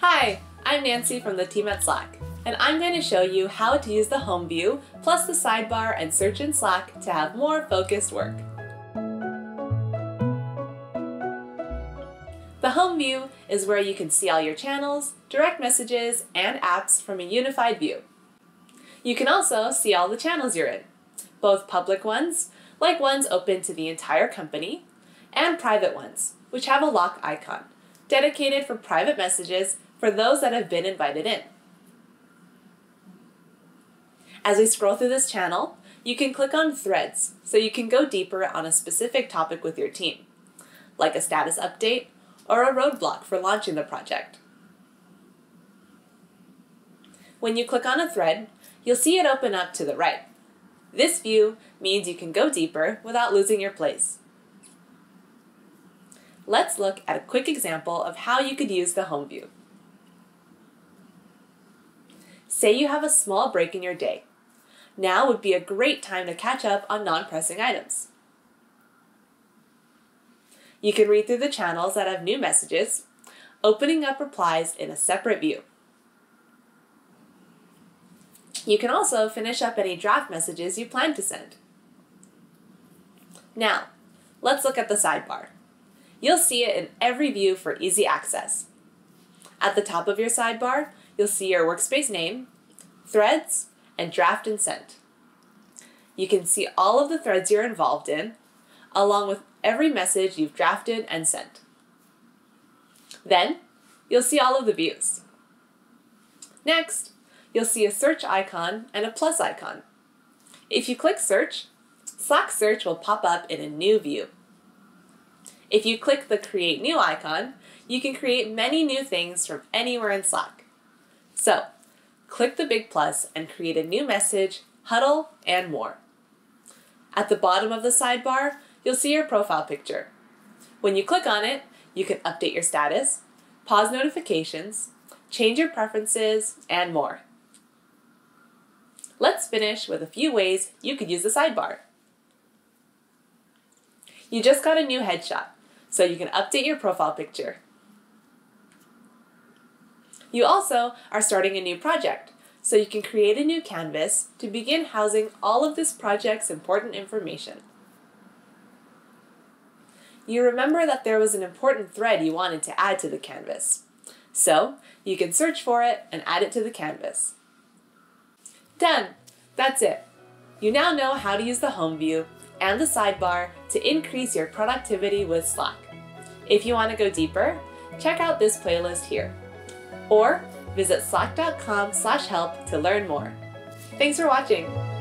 Hi, I'm Nancy from the team at Slack, and I'm going to show you how to use the home view plus the sidebar and search in Slack to have more focused work. The home view is where you can see all your channels, direct messages, and apps from a unified view. You can also see all the channels you're in, both public ones, like ones open to the entire company, and private ones, which have a lock icon, dedicated for private messages for those that have been invited in. As we scroll through this channel, you can click on Threads so you can go deeper on a specific topic with your team, like a status update or a roadblock for launching the project. When you click on a thread, you'll see it open up to the right. This view means you can go deeper without losing your place. Let's look at a quick example of how you could use the home view. Say you have a small break in your day. Now would be a great time to catch up on non-pressing items. You can read through the channels that have new messages, opening up replies in a separate view. You can also finish up any draft messages you plan to send. Now, let's look at the sidebar. You'll see it in every view for easy access. At the top of your sidebar, you'll see your workspace name, threads, and draft and sent. You can see all of the threads you're involved in, along with every message you've drafted and sent. Then, you'll see all of the views. Next, you'll see a search icon and a plus icon. If you click search, Slack search will pop up in a new view. If you click the Create New icon, you can create many new things from anywhere in Slack. So, click the big plus and create a new message, huddle, and more. At the bottom of the sidebar, you'll see your profile picture. When you click on it, you can update your status, pause notifications, change your preferences, and more. Let's finish with a few ways you could use the sidebar. You just got a new headshot, so you can update your profile picture. You also are starting a new project, so you can create a new canvas to begin housing all of this project's important information. You remember that there was an important thread you wanted to add to the canvas, so you can search for it and add it to the canvas. Done! That's it. You now know how to use the home view and the sidebar to increase your productivity with Slack. If you want to go deeper, check out this playlist here, or visit slack.com/help to learn more. Thanks for watching!